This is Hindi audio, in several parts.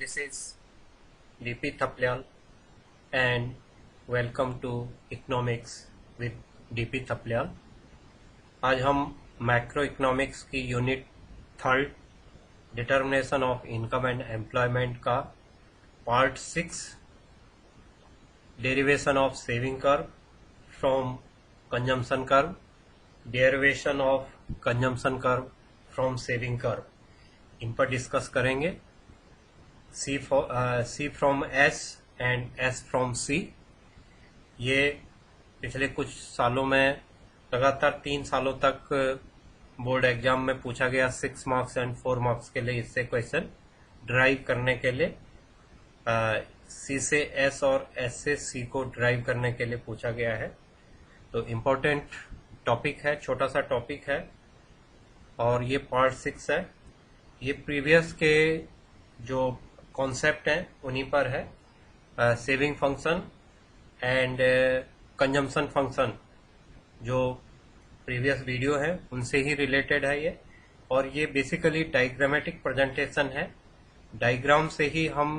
This is DP Thaplyal and welcome to Economics with DP Thaplyal। आज हम मैक्रो इकोनॉमिक्स की unit 3 determination of income and employment का part 6 derivation of saving curve from consumption curve, derivation of consumption curve from saving curve, इन पर डिस्कस करेंगे। C from S and S from C। ये पिछले कुछ सालों में लगातार 3 सालों तक बोर्ड एग्जाम में पूछा गया 6 मार्क्स एंड 4 मार्क्स के लिए। इससे क्वेश्चन ड्राइव करने के लिए C से S और S से C को ड्राइव करने के लिए पूछा गया है। तो इम्पोर्टेंट टॉपिक है, छोटा सा टॉपिक है और ये पार्ट 6 है। ये प्रीवियस के जो कॉन्सेप्ट हैं उन्हीं पर है। Saving function and consumption function जो प्रीवियस वीडियो है उनसे ही रिलेटेड है ये, और ये बेसिकली डायग्रामेटिक प्रेजेंटेशन है। डायग्राम से ही हम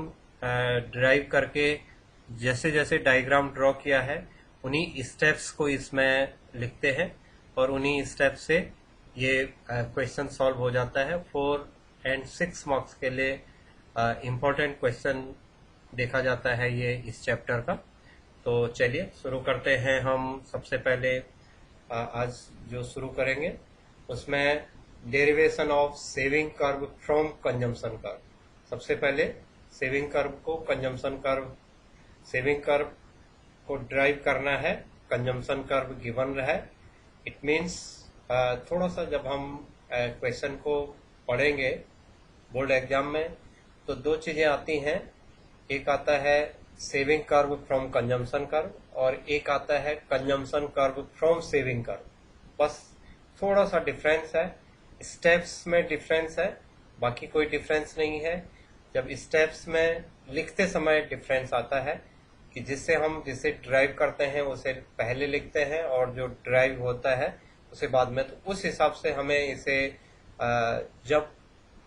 ड्राइव करके जैसे जैसे डायग्राम ड्रॉ किया है उन्हीं स्टेप्स को इसमें लिखते हैं और उन्हीं स्टेप से ये क्वेश्चन सॉल्व हो जाता है। 4 एंड 6 मार्क्स के लिए इम्पोर्टेंट क्वेश्चन देखा जाता है ये इस चैप्टर का। तो चलिए शुरू करते हैं। हम सबसे पहले आज जो शुरू करेंगे उसमें derivation of saving curve from consumption curve. सबसे पहले सेविंग कर्व को कंजम्पशन कर्व, सेविंग कर्व को ड्राइव करना है। कंजम्पशन कर्व गिवन रहा है। इट मीन्स थोड़ा सा जब हम क्वेश्चन को पढ़ेंगे बोर्ड एग्जाम में तो 2 चीजें आती हैं। एक आता है saving curve from consumption curve और एक आता है consumption curve from saving curve. बस थोड़ा सा डिफरेंस है, स्टेप्स में डिफरेंस है, बाकी कोई डिफरेंस नहीं है। जब स्टेप्स में लिखते समय डिफरेंस आता है कि जिसे ड्राइव करते हैं उसे पहले लिखते हैं और जो ड्राइव होता है उसे बाद में। तो उस हिसाब से हमें इसे जब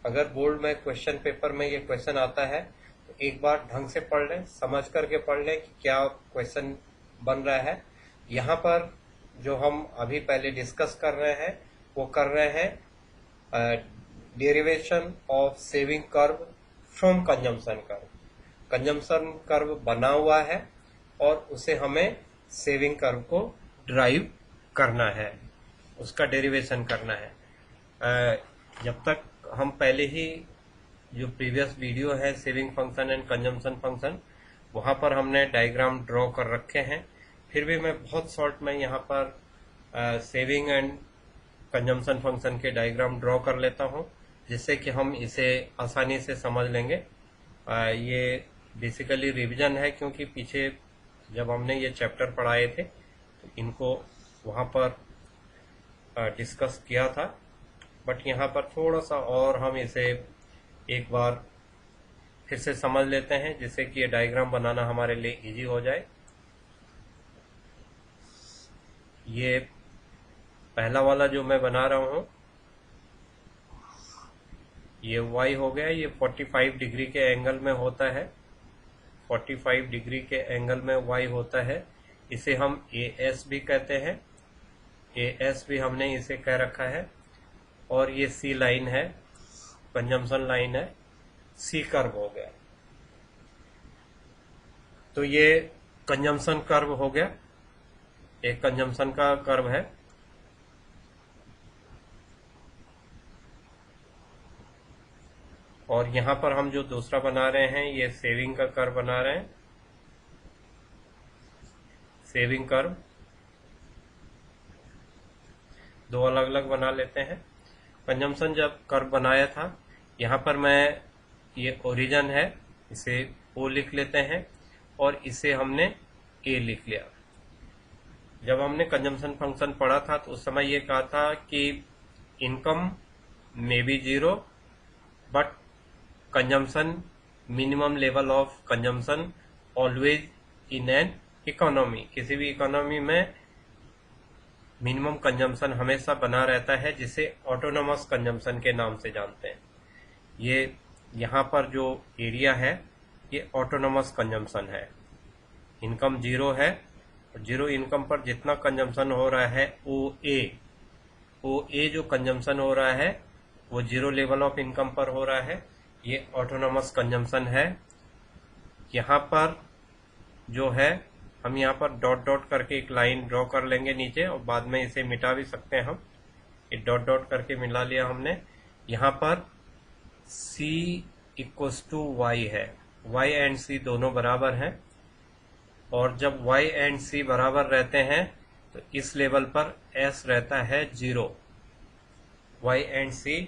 अगर बोर्ड में क्वेश्चन पेपर में ये क्वेश्चन आता है तो एक बार ढंग से पढ़ लें, समझ करके पढ़ लें कि क्या क्वेश्चन बन रहा है। यहाँ पर जो हम अभी पहले डिस्कस कर रहे हैं वो कर रहे हैं derivation of saving curve from consumption curve. Consumption curve बना हुआ है और उसे हमें सेविंग कर्व को ड्राइव करना है, उसका डेरिवेशन करना है। जब तक हम पहले ही जो प्रीवियस वीडियो है saving function and consumption function वहां पर हमने डायग्राम ड्रॉ कर रखे हैं, फिर भी मैं बहुत शॉर्ट में यहाँ पर सेविंग एंड कंजम्पशन फंक्शन के डायग्राम ड्रॉ कर लेता हूँ जिससे कि हम इसे आसानी से समझ लेंगे। ये बेसिकली रिवीजन है क्योंकि पीछे जब हमने ये चैप्टर पढ़ाए थे तो इनको वहाँ पर डिस्कस किया था, बट यहाँ पर थोड़ा सा और हम इसे एक बार फिर से समझ लेते हैं जिससे कि ये डायग्राम बनाना हमारे लिए इजी हो जाए। ये पहला वाला जो मैं बना रहा हूँ ये y हो गया। ये 45 डिग्री के एंगल में होता है, 45 डिग्री के एंगल में y होता है। इसे हम AS भी कहते हैं, AS भी हमने इसे कह रखा है। और ये C लाइन है, कंजम्पशन लाइन है, C कर्व हो गया। तो ये कंजम्पशन कर्व हो गया, एक कंजम्पशन का कर्व है। और यहाँ पर हम जो दूसरा बना रहे हैं ये सेविंग का कर्व बना रहे हैं, सेविंग कर्व। 2 अलग अलग बना लेते हैं। कंजम्पशन जब कर्व बनाया था यहाँ पर मैं ये ओरिजिन है इसे O लिख लेते हैं और इसे हमने A लिख लिया। जब हमने कंजम्पशन फंक्शन पढ़ा था तो उस समय ये कहा था कि income may be 0 but consumption minimum level of consumption always in an economy. किसी भी इकोनॉमी में मिनिमम कंजम्पशन हमेशा बना रहता है जिसे ऑटोनोमस कंजम्पशन के नाम से जानते हैं। ये यहाँ पर जो एरिया है ये ऑटोनोमस कंजम्पशन है, इनकम जीरो है, और जीरो इनकम पर जितना कंजम्पशन हो रहा है ओ ए जो कंजम्पशन हो रहा है वो जीरो लेवल ऑफ इनकम पर हो रहा है, ये ऑटोनोमस कंजम्पशन है। यहाँ पर जो है हम यहाँ पर डॉट डॉट करके एक लाइन ड्रॉ कर लेंगे नीचे, और बाद में इसे मिटा भी सकते हैं हम। ये डॉट डॉट करके मिला लिया हमने। यहाँ पर C इक्वस टू वाई है, y एंड C दोनों बराबर हैं, और जब y एंड C बराबर रहते हैं तो इस लेवल पर S रहता है जीरो। y एंड C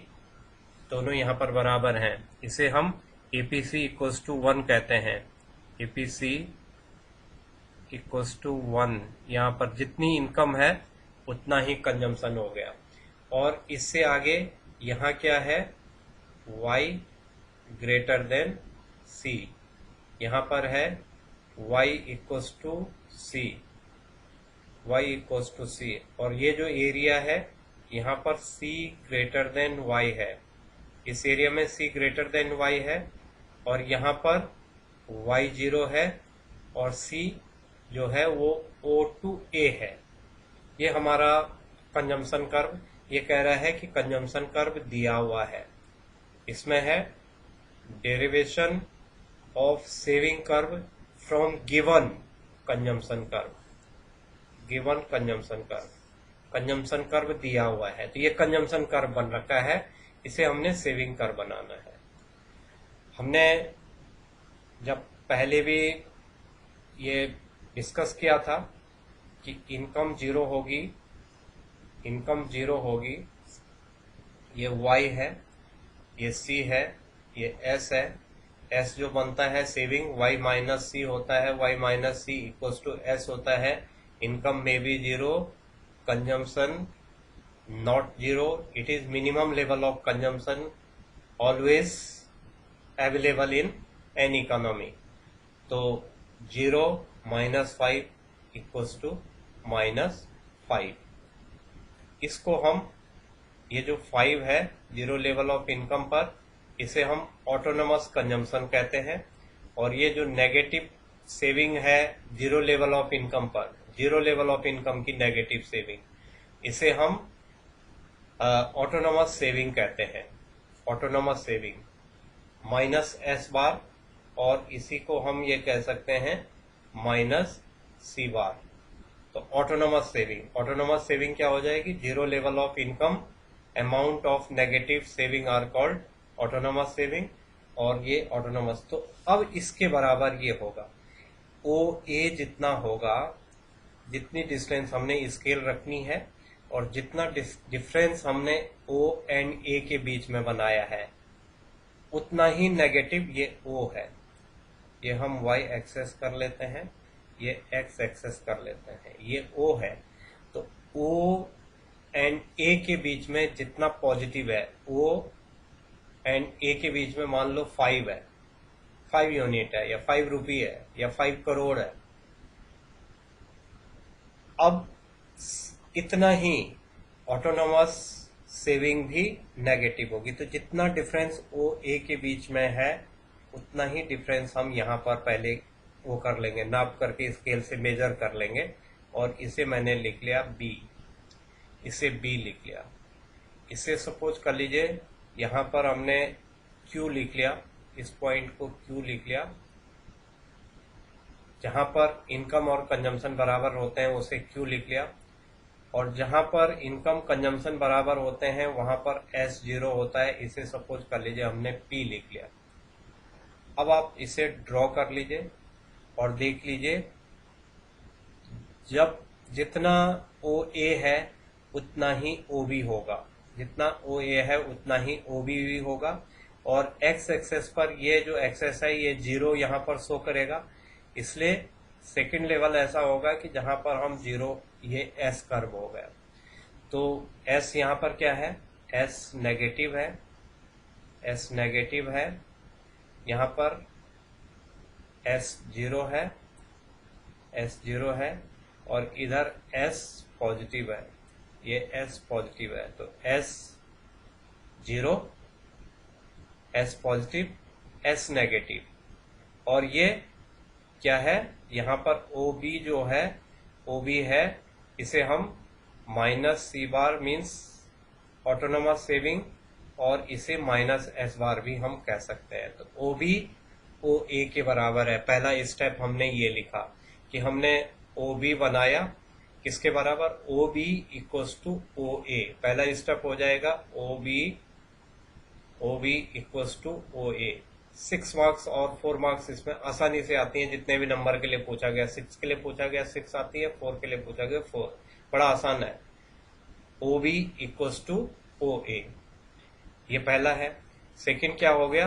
दोनों यहाँ पर बराबर हैं, इसे हम APC इक्वस टू 1 कहते हैं। APC इक्वस टू 1, यहाँ पर जितनी इनकम है उतना ही कंजम्पशन हो गया। और इससे आगे यहाँ क्या है, y ग्रेटर देन C, यहाँ पर है y equals to C, y equals to C, और ये जो एरिया है यहाँ पर C ग्रेटर देन y है, इस एरिया में C ग्रेटर देन y है, और यहाँ पर y जीरो है और C जो है वो O टू A है। ये हमारा कंजम्पशन कर्व ये कह रहा है कि कंजम्पशन कर्व दिया हुआ है। इसमें है derivation of saving curve from given consumption curve, given consumption curve, consumption curve दिया हुआ है, तो ये कंजम्पशन कर्व बन रखा है, इसे हमने सेविंग कर्व बनाना है। हमने जब पहले भी ये डिस्कस किया था कि इनकम जीरो होगी, इनकम जीरो होगी, ये y है, ये C है, ये S है, S जो बनता है सेविंग, y माइनस C होता है, y माइनस C इक्वल्स टू S होता है। इनकम में भी zero, consumption not zero, it is minimum level of consumption always available in an economy. तो zero minus 5 equals to minus 5। इसको हम, ये जो 5 है जीरो लेवल ऑफ इनकम पर, इसे हम ऑटोनोमस कंजम्पशन कहते हैं, और ये जो नेगेटिव सेविंग है जीरो लेवल ऑफ इनकम पर, जीरो लेवल ऑफ इनकम की नेगेटिव सेविंग, इसे हम ऑटोनोमस सेविंग कहते हैं। ऑटोनोमस सेविंग माइनस S बार, और इसी को हम ये कह सकते हैं माइनस C बार। तो ऑटोनोमस सेविंग, ऑटोनोमस सेविंग क्या हो जाएगी, zero level of income, amount of negative saving are called autonomous saving, और ये ऑटोनोमस। तो अब इसके बराबर ये होगा, OA जितना होगा, जितनी डिस्टेंस हमने स्केल रखनी है और जितना डिफरेंस हमने O एंड A के बीच में बनाया है, उतना ही नेगेटिव ये O है। ये हम y एक्सेस कर लेते हैं, ये x एक्सेस कर लेते हैं, ये O है। तो O एंड A के बीच में जितना पॉजिटिव है, O एंड A के बीच में मान लो 5 है, 5 यूनिट है, या 5 रुपये है, या 5 करोड़ है, अब इतना ही ऑटोनोमस सेविंग भी नेगेटिव होगी। तो जितना डिफरेंस O A के बीच में है उतना ही डिफरेंस हम यहाँ पर पहले वो कर लेंगे, नाप करके स्केल से मेजर कर लेंगे, और इसे मैंने लिख लिया B, इसे B लिख लिया। इसे सपोज कर लीजिए यहाँ पर हमने Q लिख लिया, इस पॉइंट को Q लिख लिया, जहां पर इनकम और कंजम्पशन बराबर होते हैं उसे Q लिख लिया, और जहां पर इनकम कंजम्पशन बराबर होते हैं वहां पर S जीरो होता है, इसे सपोज कर लीजिए हमने P लिख लिया। अब आप इसे ड्रॉ कर लीजिए और देख लीजिए, जब जितना OA है उतना ही OB होगा, जितना OA है उतना ही OB भी होगा, और x एक्सेस पर ये जो एक्सेस है ये जीरो यहाँ पर शो करेगा, इसलिए सेकंड लेवल ऐसा होगा कि जहां पर हम जीरो, ये S कर्व हो गया। तो S यहाँ पर क्या है, S नेगेटिव है, S नेगेटिव है, यहाँ पर S जीरो है, S जीरो है, और इधर S पॉजिटिव है, ये S पॉजिटिव है। तो S zero, S positive, S negative. और ये क्या है, यहाँ पर ओ बी जो है, ओ बी है, इसे हम माइनस सी बार मीन्स ऑटोनोमस सेविंग, और इसे माइनस एस बार भी हम कह सकते हैं। तो ओ बी ओ ए के बराबर है। पहला स्टेप हमने ये लिखा कि हमने ओ बी बनाया किसके बराबर, O B equals to O A. पहला स्टेप हो जाएगा O B equals to O A. 6 marks और 4 मार्क्स इसमें आसानी से आती हैं। जितने भी नंबर के लिए पूछा गया, 6 के लिए पूछा गया 6 आती है, 4 के लिए पूछा गया 4। बड़ा आसान है। O B equals to O A, ये पहला है। सेकंड क्या हो गया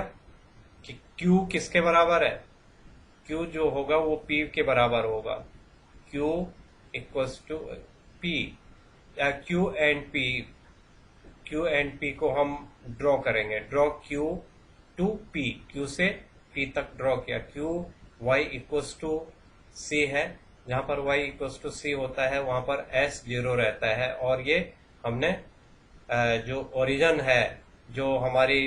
कि Q किसके बराबर है, Q जो होगा वो P के बराबर होगा। Q इक्वल्स टू P, या Q एंड P को हम ड्रॉ करेंगे। Draw Q to P, Q से P तक ड्रॉ किया। Q Y equals to C है, जहां पर Y इक्वल्स टू C होता है वहां पर S 0 रहता है। और ये हमने जो ओरिजिन है, जो हमारी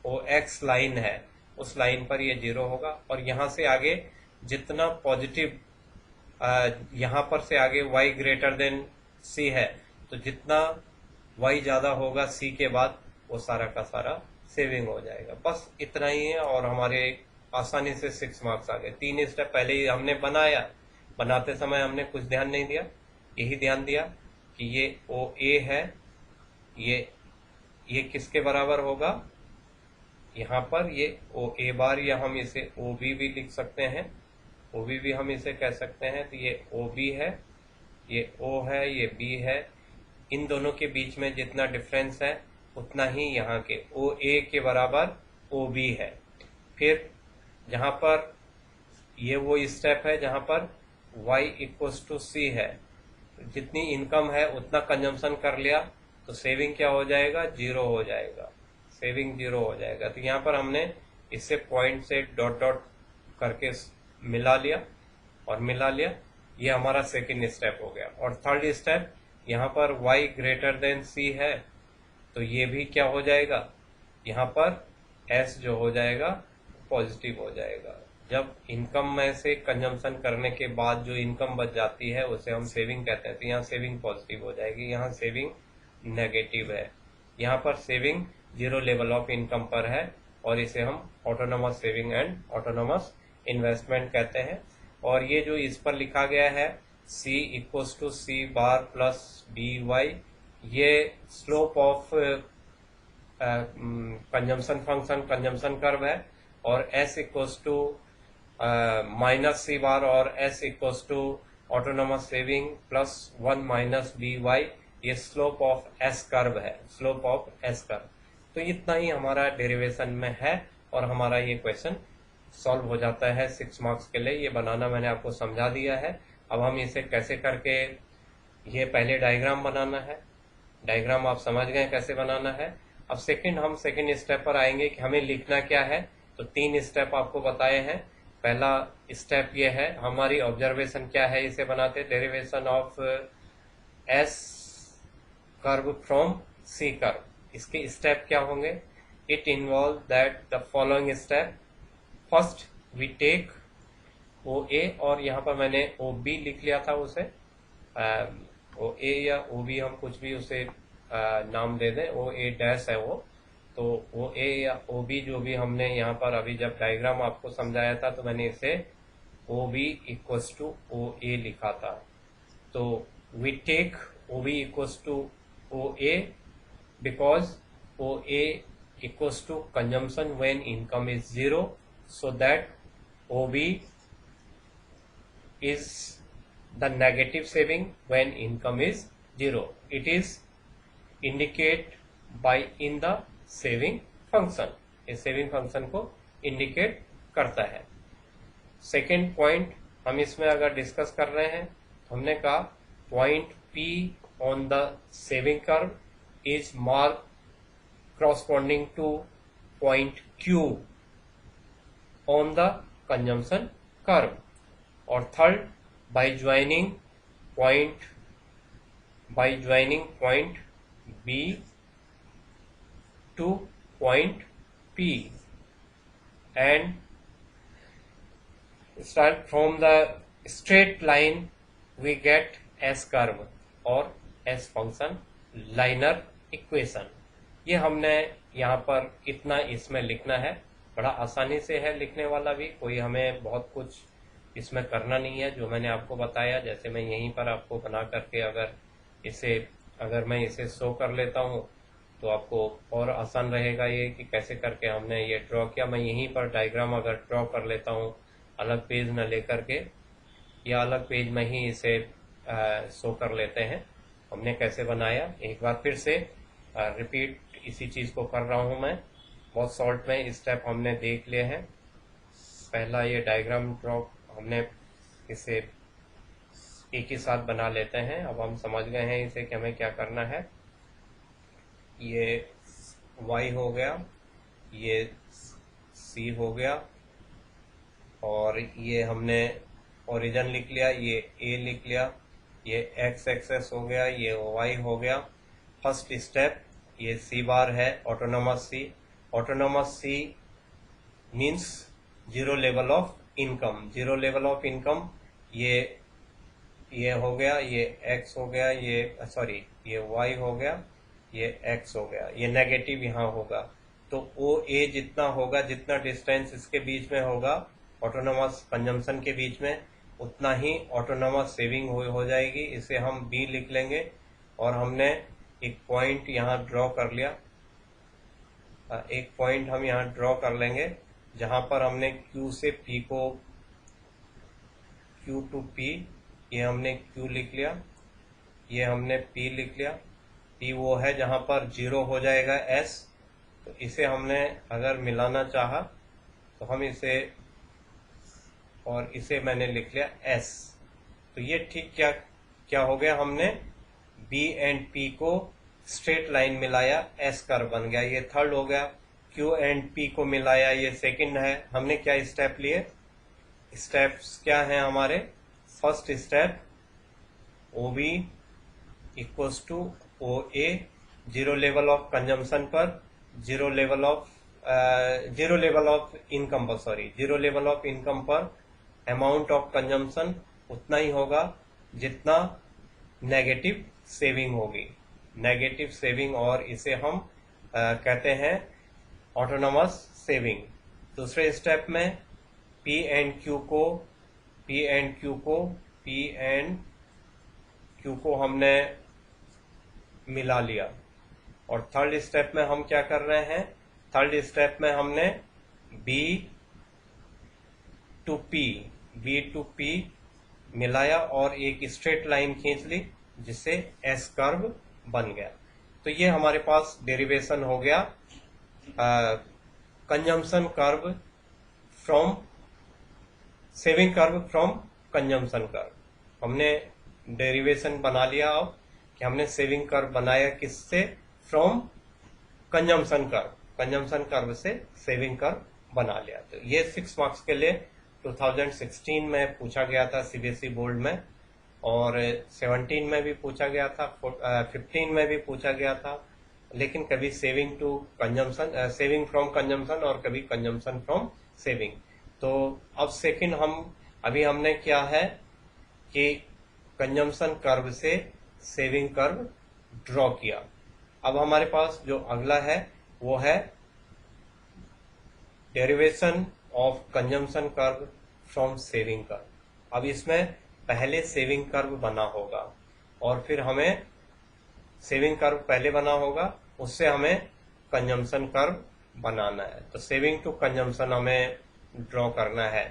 वो एक्स लाइन है, उस लाइन पर ये 0 होगा। और यहाँ से आगे जितना पॉजिटिव, यहाँ पर से आगे y ग्रेटर देन c है, तो जितना y ज्यादा होगा c के बाद, वो सारा का सारा सेविंग हो जाएगा। बस इतना ही है, और हमारे आसानी से 6 मार्क्स आ गए। 3 स्टेप पहले ही हमने बनाया, बनाते समय हमने कुछ ध्यान नहीं दिया, यही ध्यान दिया कि ये ओ ए है, ये किसके बराबर होगा, यहाँ पर ये ओ ए बार, या हम इसे ओ बी भी लिख सकते हैं, ओ बी भी हम इसे कह सकते हैं। तो ये ओ बी है, ये ओ है, ये बी है। इन दोनों के बीच में जितना डिफरेंस है उतना ही यहाँ के ओ ए के बराबर ओ बी है। फिर जहाँ पर ये वो स्टेप है जहाँ पर y इक्वल्स टू सी है, जितनी इनकम है उतना कंजम्पशन कर लिया, तो सेविंग क्या हो जाएगा, 0 हो जाएगा। सेविंग 0 हो जाएगा। तो यहाँ पर हमने इससे पॉइंट से डॉट डॉट करके मिला लिया, और मिला लिया, ये हमारा सेकंड स्टेप हो गया। और थर्ड स्टेप, यहाँ पर y ग्रेटर देन c है, तो ये भी क्या हो जाएगा, यहाँ पर s जो हो जाएगा पॉजिटिव हो जाएगा। जब इनकम में से कंजम्पशन करने के बाद जो इनकम बच जाती है उसे हम सेविंग कहते हैं। तो यहाँ सेविंग पॉजिटिव हो जाएगी, यहाँ सेविंग नेगेटिव है। यहाँ पर सेविंग 0 लेवल ऑफ इनकम पर है, और इसे हम autonomous saving and autonomous investment कहते हैं। और ये जो इस पर लिखा गया है C equals to C bar plus BY, ये slope of consumption function, consumption curve है। और S equals to minus C bar, और S equals to autonomous saving plus 1 minus BY, ये स्लोप ऑफ S कर्व है, स्लोप ऑफ S कर्व। तो इतना ही हमारा डेरिवेशन में है, और हमारा ये क्वेश्चन सॉल्व हो जाता है 6 मार्क्स के लिए। ये बनाना मैंने आपको समझा दिया है। अब हम इसे कैसे करके, ये पहले डायग्राम बनाना है, डायग्राम आप समझ गए कैसे बनाना है। अब हम सेकंड स्टेप पर आएंगे कि हमें लिखना क्या है। तो 3 स्टेप आपको बताए हैं। पहला स्टेप ये है, हमारी ऑब्जर्वेशन क्या है इसे बनाते, derivation of S curve from C curve. इसके स्टेप क्या होंगे, it involve that the following step. First we take O A, और यहाँ पर मैंने ओ बी लिख लिया था उसे, ओ ए या ओ बी हम कुछ भी उसे नाम दे दें, ओ ए डैश है वो। तो ओ ए या ओ बी जो भी हमने यहाँ पर अभी जब डायग्राम आपको समझाया था, तो मैंने इसे O B equals to O A लिखा था। तो we take O B equals to O A because O A equals to consumption when income is 0, so that OB is the negative saving when income is 0. It is indicate by in the saving function, ये saving function को indicate करता है। सेकेंड पॉइंट हम इसमें अगर डिस्कस कर रहे हैं, तो हमने कहा point P on the saving curve is marked corresponding to point Q on the consumption curve. और third, by joining point B to point P and start from the straight line we get S curve और S function लाइनर इक्वेशन। ये हमने यहाँ पर इतना इसमें लिखना है, बड़ा आसानी से है लिखने वाला भी, कोई हमें बहुत कुछ इसमें करना नहीं है। जो मैंने आपको बताया, जैसे मैं यहीं पर आपको बना करके अगर मैं इसे शो कर लेता हूँ तो आपको और आसान रहेगा ये कि कैसे करके हमने ये ड्रॉ किया। मैं यहीं पर डायग्राम अगर ड्रॉ कर लेता हूँ, अलग पेज न लेकर के, या अलग पेज में ही इसे शो कर लेते हैं हमने कैसे बनाया। एक बार फिर से रिपीट इसी चीज़ को कर रहा हूँ मैं। बहुत शॉर्ट में स्टेप हमने देख लिए हैं। पहला ये डायग्राम ड्रॉ हमने इसे एक ही साथ बना लेते हैं। अब हम समझ गए हैं इसे कि हमें क्या करना है। ये y हो गया, ये c हो गया, और ये हमने ओरिजिन लिख लिया, ये a लिख लिया, ये x एक्सेस हो गया, ये y हो गया। फर्स्ट स्टेप ये c बार है, autonomous c। Autonomous c means zero level of income. Zero level of income ये हो गया, ये x हो गया, ये y हो गया, ये x हो गया, ये नेगेटिव यहाँ होगा। तो OA जितना होगा, जितना डिस्टेंस इसके बीच में होगा ऑटोनोमस कंजम्पशन के बीच में, उतना ही ऑटोनोमस सेविंग हो जाएगी। इसे हम B लिख लेंगे। और हमने एक पॉइंट यहाँ ड्रॉ कर लिया, एक पॉइंट हम यहाँ ड्रॉ कर लेंगे जहाँ पर हमने Q से P को, Q टू P, ये हमने Q लिख लिया, ये हमने P लिख लिया। P वो है जहाँ पर जीरो हो जाएगा S। तो इसे हमने अगर मिलाना चाहा तो हम इसे, और इसे मैंने लिख लिया S। तो ये ठीक क्या हो गया, हमने B एंड P को स्ट्रेट लाइन मिलाया, S कर्व बन गया। ये थर्ड हो गया। Q एंड P को मिलाया, ये सेकंड है। हमने क्या स्टेप लिए, स्टेप्स क्या हैं हमारे। First step OB equals to OA, zero level of consumption पर, जीरो लेवल ऑफ इनकम पर अमाउंट ऑफ कंजम्पशन उतना ही होगा जितना नेगेटिव सेविंग होगी, नेगेटिव सेविंग, और इसे हम कहते हैं ऑटोनोमस सेविंग। दूसरे स्टेप में P एंड Q को हमने मिला लिया। और थर्ड स्टेप में हम क्या कर रहे हैं, थर्ड स्टेप में हमने B टू P मिलाया और एक स्ट्रेट लाइन खींच ली जिससे S कर्व बन गया। तो ये हमारे पास डेरिवेशन हो गया consumption curve from, saving curve from consumption curve. हमने डेरिवेशन बना लिया अब कि हमने सेविंग कर्व बनाया किससे, फ्रॉम कंजम्पशन कर्व से सेविंग कर्व बना लिया। तो ये 6 मार्क्स के लिए 2016 में पूछा गया था सीबीएसई बोर्ड में, और 17 में भी पूछा गया था, 15 में भी पूछा गया था, लेकिन कभी सेविंग फ्रॉम कंजम्पशन और कभी कंजम्पशन फ्रॉम सेविंग। तो अब सेकंड अभी हमने क्या है कि कंजम्पशन कर्व से सेविंग कर्व ड्रॉ किया। अब हमारे पास जो अगला है वो है derivation of consumption curve from saving curve. अब इसमें पहले सेविंग कर्व बना होगा और फिर हमें सेविंग कर्व पहले बना होगा, उससे हमें कंजम्पशन कर्व बनाना है। तो सेविंग टू कंजम्पशन हमें ड्रॉ करना है।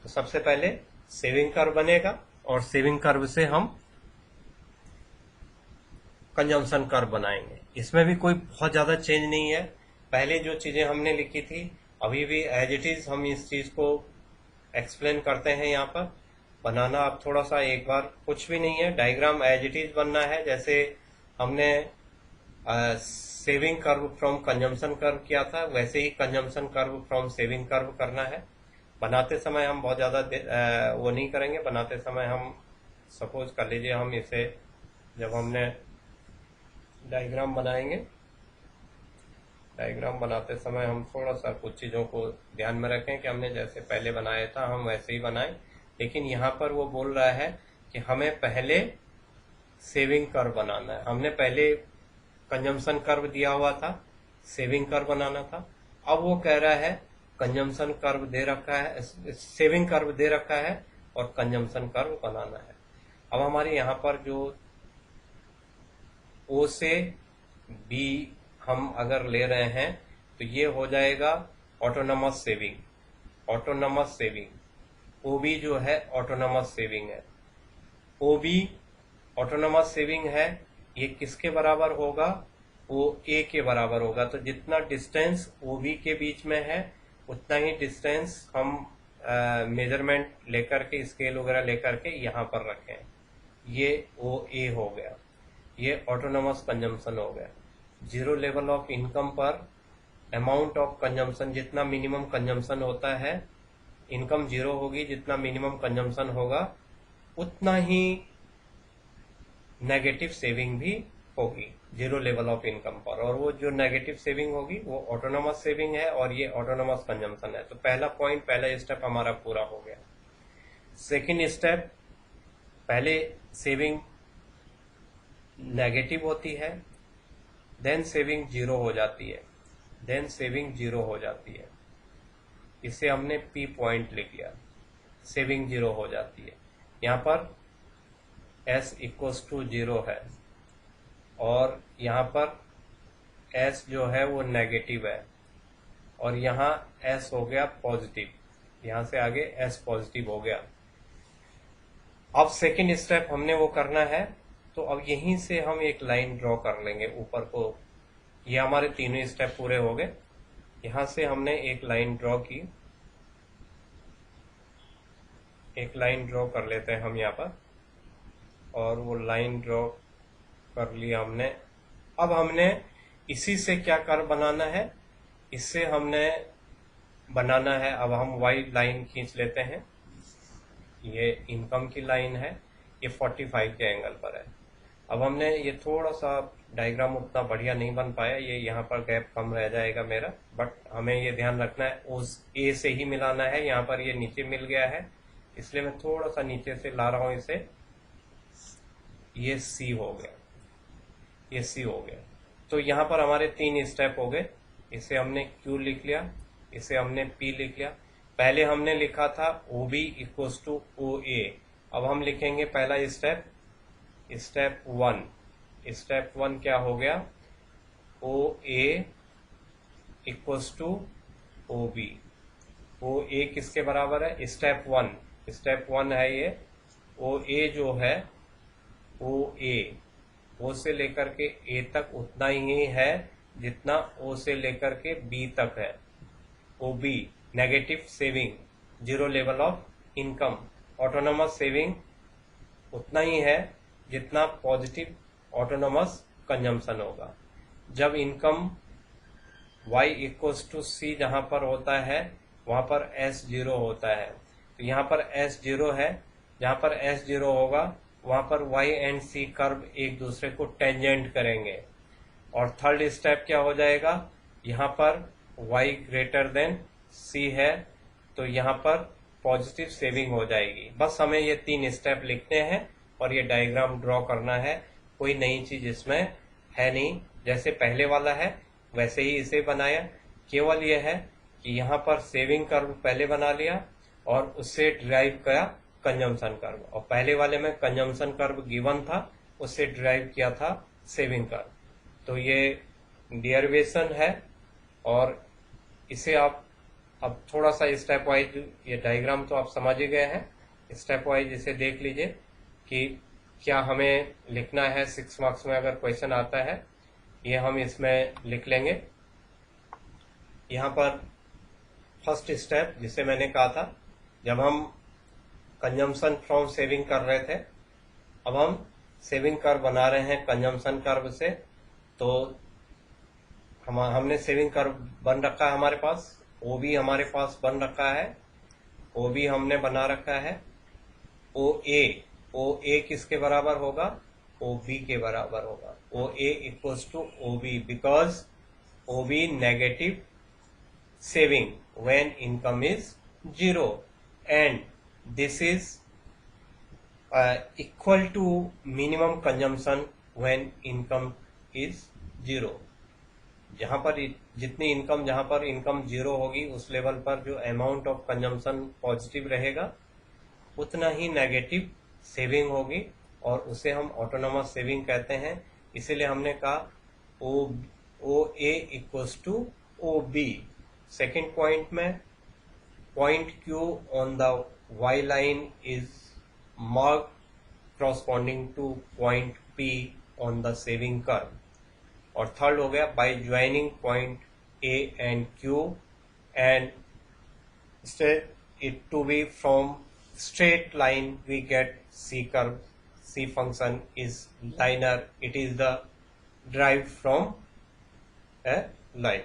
तो सबसे पहले सेविंग कर्व बनेगा और सेविंग कर्व से हम कंजम्पशन कर्व बनाएंगे। इसमें भी कोई बहुत ज़्यादा चेंज नहीं है, पहले जो चीज़ें हमने लिखी थी अभी भी एज इट इज़ हम इस चीज़ को एक्सप्लेन करते हैं यहाँ पर। बनाना अब थोड़ा सा एक बार कुछ भी नहीं है, डायग्राम एज इट इज़ बनना है। जैसे हमने saving curve from consumption curve किया था, वैसे ही consumption curve from saving curve करना है। बनाते समय हम बहुत ज़्यादा वो नहीं करेंगे। बनाते समय हम सपोज कर लीजिए, हम इसे जब हमने डायग्राम बनाएंगे डायग्राम बनाते समय हम थोड़ा सा कुछ चीज़ों को ध्यान में रखें कि हमने जैसे पहले बनाया था हम वैसे ही बनाएं, लेकिन यहाँ पर वो बोल रहा है कि हमें पहले सेविंग कर्व बनाना है। हमने पहले कंजम्पशन कर्व दिया हुआ था, सेविंग कर्व बनाना था। अब वो कह रहा है कंजम्पशन कर्व दे रखा है, सेविंग कर्व दे रखा है और कंजम्पशन कर्व बनाना है। अब हमारे यहाँ पर जो ओ से बी हम अगर ले रहे हैं तो ये हो जाएगा ऑटोनमस सेविंग। ऑटोनमस सेविंग ओबी जो है ऑटोनमस सेविंग है। ओबी ऑटोनमस सेविंग है, ये किसके बराबर होगा? ओ ए के बराबर होगा। तो जितना डिस्टेंस ओबी के बीच में है उतना ही डिस्टेंस हम मेजरमेंट लेकर के स्केल वगैरह लेकर के यहाँ पर रखें। ये ओ ए हो गया, ये ऑटोनमस कंजम्पशन हो गया। जीरो लेवल ऑफ इनकम पर अमाउंट ऑफ कंजम्पशन, जितना मिनिमम कंजम्पशन होता है, इनकम जीरो होगी, जितना मिनिमम कंजम्पशन होगा उतना ही नेगेटिव सेविंग भी होगी जीरो लेवल ऑफ इनकम पर। और वो जो नेगेटिव सेविंग होगी वो ऑटोनमस सेविंग है और ये ऑटोनमस कंजम्पशन है। तो पहला पॉइंट, पहला स्टेप हमारा पूरा हो गया। सेकेंड स्टेप, पहले सेविंग नेगेटिव होती है, देन सेविंग जीरो हो जाती है, देन सेविंग जीरो हो जाती है। इसे हमने पी पॉइंट लिख लिया, सेविंग जीरो हो जाती है। यहाँ पर एस इक्वल्स टू जीरो है और यहाँ पर एस जो है वो नेगेटिव है और यहाँ एस हो गया पॉजिटिव, यहाँ से आगे एस पॉजिटिव हो गया। अब सेकेंड स्टेप हमने वो करना है, तो अब यहीं से हम एक लाइन ड्रॉ कर लेंगे ऊपर को। ये हमारे तीनों स्टेप पूरे हो गए। यहाँ से हमने एक लाइन ड्रॉ की, एक लाइन ड्रॉ कर लेते हैं हम यहाँ पर, और वो लाइन ड्रॉ कर लिया हमने। अब हमने इसी से क्या कर्व बनाना है, इससे हमने बनाना है, अब हम वाई लाइन खींच लेते हैं। ये इनकम की लाइन है, ये 45 के एंगल पर है। अब हमने ये थोड़ा सा डायग्राम उतना बढ़िया नहीं बन पाया, ये यहाँ पर गैप कम रह जाएगा मेरा, बट हमें ये ध्यान रखना है उस ए से ही मिलाना है। यहाँ पर ये नीचे मिल गया है, इसलिए मैं थोड़ा सा नीचे से ला रहा हूँ इसे। ये सी हो गया, ये सी हो गया। तो यहाँ पर हमारे तीन स्टेप हो गए। इसे हमने क्यू लिख लिया, इसे हमने पी लिख लिया। पहले हमने लिखा था O B equals to O A. अब हम लिखेंगे पहला step, step one. Step one क्या हो गया? O A equals to O B. O A किसके बराबर है? स्टेप वन, स्टेप वन है ये। ओ ए जो है, ओ ए, ओ से लेकर के ए तक उतना ही है जितना ओ से लेकर के बी तक है। O B negative saving, zero level of income. Autonomous saving उतना ही है जितना पॉजिटिव ऑटोनमस कंजम्पशन होगा। जब income y equals to C जहां पर होता है वहां पर s जीरो होता है। तो यहाँ पर s जीरो है, जहां पर s जीरो होगा वहां पर y एंड c कर्व एक दूसरे को टेंजेंट करेंगे। और थर्ड स्टेप क्या हो जाएगा? यहाँ पर y ग्रेटर देन c है, तो यहाँ पर पॉजिटिव सेविंग हो जाएगी। बस हमें ये तीन स्टेप लिखने हैं और ये डायग्राम ड्रॉ करना है। कोई नई चीज इसमें है नहीं, जैसे पहले वाला है वैसे ही इसे बनाया। केवल यह है कि यहाँ पर सेविंग कर्व पहले बना लिया और उससे डिराइव किया कंजम्पशन कर्व, और पहले वाले में कंजम्पशन कर्व गिवन था, उससे डिराइव किया था सेविंग कर्व। तो ये डिराइवेशन है और इसे आप अब थोड़ा सा स्टेप वाइज, ये डायग्राम तो आप समझ ही गए हैं, स्टेप वाइज इसे देख लीजिए कि क्या हमें लिखना है। 6 मार्क्स में अगर क्वेश्चन आता है ये हम इसमें लिख लेंगे। यहाँ पर फर्स्ट स्टेप जिसे मैंने कहा था, जब हम कंजम्पशन फ्रॉम सेविंग कर रहे थे, अब हम सेविंग कर्व बना रहे हैं कंजम्पशन कर्व से। तो हमने सेविंग कर्व बन रखा है हमारे पास, ओ बी हमारे पास बन रखा है, ओ बी हमने बना रखा है। ओ ए किसके बराबर होगा? ओ बी के बराबर होगा। O A equals to O B, because OB negative saving when income is 0, and this is equal to minimum consumption when income is 0. जहां पर जितनी इनकम, जहां पर इनकम 0 होगी उस लेवल पर जो अमाउंट ऑफ कंजम्पशन पॉजिटिव रहेगा उतना ही नेगेटिव सेविंग होगी, और उसे हम ऑटोनोमस सेविंग कहते हैं. इसीलिए हमने कहा O A equals to O B. Second point में point Q on the Y line is mark corresponding to point P on the saving curve. और थर्ड हो गया by joining point A and Q and set it to be from straight line, we get C curve. C function is linear. It is the derived from a line.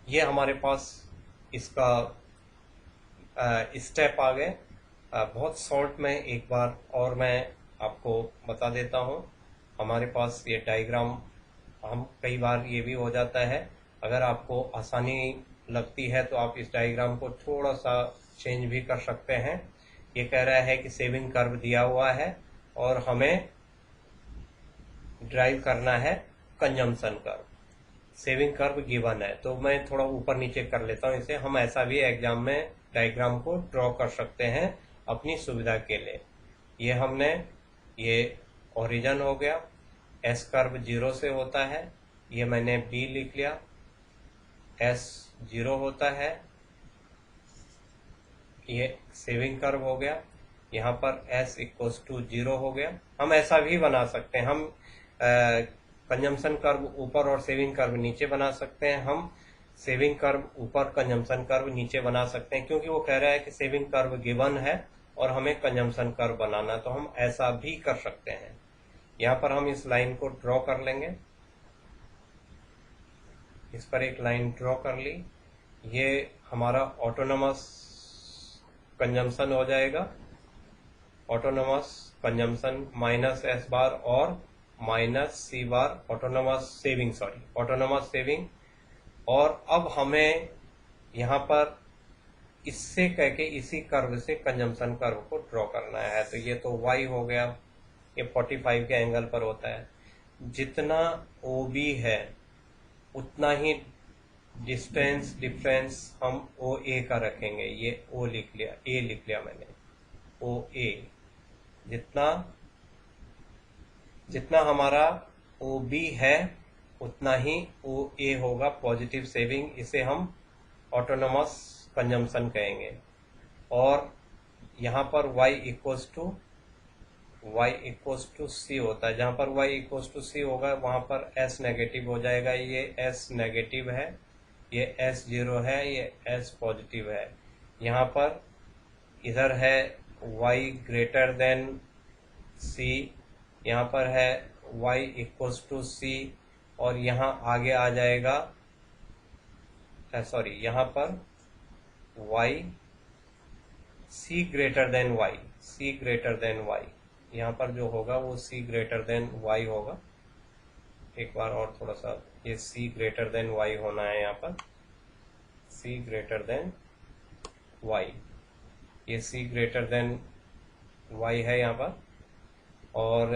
ये हमारे पास इसका स्टेप आ गए. बहुत शॉर्ट में एक बार और मैं आपको बता देता हूँ. हमारे पास ये डायग्राम, हम कई बार ये भी हो जाता है, अगर आपको आसानी लगती है तो आप इस डायग्राम को थोड़ा सा चेंज भी कर सकते हैं. ये कह रहा है कि सेविंग कर्व दिया हुआ है और हमें ड्राइव करना है consumption curve. Saving curve given है, तो मैं थोड़ा ऊपर नीचे कर लेता हूँ इसे. हम ऐसा भी एग्जाम में डायग्राम को ड्रॉ कर सकते हैं अपनी सुविधा के लिए. ये हमने, ये ओरिजिन हो गया, एस कर्व 0 से होता है, ये मैंने बी लिख लिया, एस 0 होता है, ये सेविंग कर्व हो गया, यहाँ पर एस इक्वल्स टू 0 हो गया. हम ऐसा भी बना सकते हैं, हम कंजम्पशन कर्व ऊपर और सेविंग कर्व नीचे बना सकते हैं. हम सेविंग कर्व ऊपर, कंजम्पशन कर्व नीचे बना सकते हैं, क्योंकि वो कह रहा है कि सेविंग कर्व गिवन है और हमें कंजम्पशन कर्व बनाना, तो हम ऐसा भी कर सकते हैं. यहाँ पर हम इस लाइन को ड्रॉ कर लेंगे. इस पर एक लाइन ड्रॉ कर ली. ये हमारा ऑटोनोमस कंजम्पशन हो जाएगा. Autonomous consumption minus S bar और माइनस सी बार ऑटोनोमस सेविंग, ऑटोनोमस सेविंग. और अब हमें यहाँ पर इससे कह के इसी कर्व से कंजम्पशन कर्व को ड्रॉ करना है. तो ये तो y हो गया, ये 45 के एंगल पर होता है. जितना OB है उतना ही डिफरेंस हम OA का रखेंगे. ये O लिख लिया, A लिख लिया मैंने, OA. जितना हमारा OB है उतना ही OA होगा पॉजिटिव सेविंग. इसे हम ऑटोनोमस कंजम्पशन कहेंगे. और यहाँ पर y इक्वल्स टू C होता है. जहाँ पर y इक्वल्स टू C होगा वहाँ पर S नेगेटिव हो जाएगा. ये S नेगेटिव है, ये S 0 है, ये S पॉजिटिव है. यहाँ पर इधर है y ग्रेटर देन C, यहाँ पर है y इक्वल्स टू C, और यहाँ आगे आ जाएगा, सॉरी, यहाँ पर y C greater than y, C greater than y. यहाँ पर जो होगा वो C ग्रेटर देन y होगा. एक बार और थोड़ा सा, ये C ग्रेटर देन y होना है. यहाँ पर C ग्रेटर देन y, ये C ग्रेटर देन y है यहाँ पर. और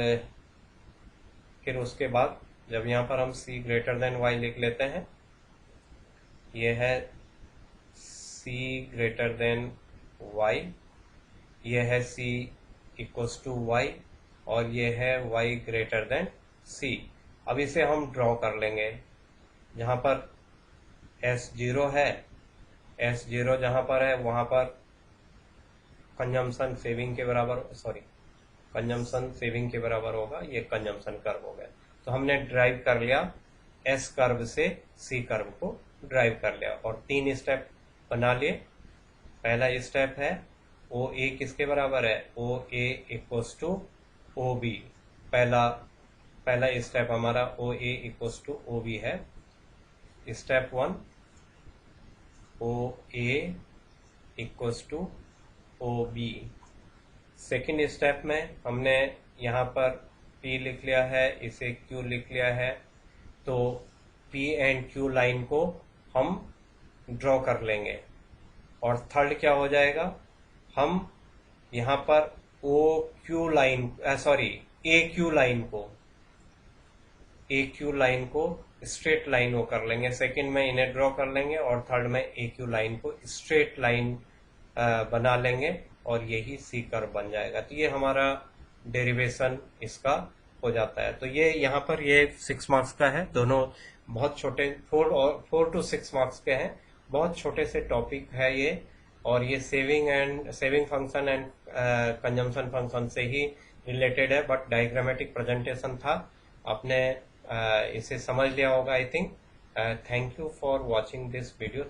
फिर उसके बाद जब यहाँ पर हम C ग्रेटर देन y लिख लेते हैं, ये है C ग्रेटर देन y, ये है C इक्वल्स टू y, और ये है y ग्रेटर देन C. अब इसे हम ड्रॉ कर लेंगे. जहाँ पर S 0 है, S 0 जहाँ पर है वहाँ पर कंजम्पशन सेविंग के बराबर, कंजम्पशन सेविंग के बराबर होगा. ये कंजम्पशन कर्व हो गया. तो हमने ड्राइव कर लिया, S कर्व से C कर्व को ड्राइव कर लिया, और 3 स्टेप बना लिए. पहला स्टेप है OA किसके बराबर है, OA इक्वल्स टू OB. पहला स्टेप हमारा OA इक्वल्स टू OB है. Step 1, OA equals to OB. Second step में हमने यहाँ पर P लिख लिया है, इसे Q लिख लिया है. तो पी एंड क्यू लाइन को हम ड्रॉ कर लेंगे। और थर्ड क्या हो जाएगा, हम यहाँ पर ओ क्यू लाइन ए क्यू लाइन को स्ट्रेट लाइन वो कर लेंगे। सेकंड में इन्हें ड्रॉ कर लेंगे और थर्ड में ए क्यू लाइन को स्ट्रेट लाइन बना लेंगे और यही सी कर्व बन जाएगा। तो ये हमारा डेरिवेशन इसका हो जाता है। तो ये यहाँ पर ये 6 मार्क्स का है, दोनों बहुत छोटे 4 to 6 मार्क्स के हैं, बहुत छोटे से टॉपिक है ये। और ये saving function and consumption function से ही रिलेटेड है, बट डायग्रामेटिक प्रेजेंटेशन था, आपने इसे समझ लिया होगा I think. Thank you for watching this video.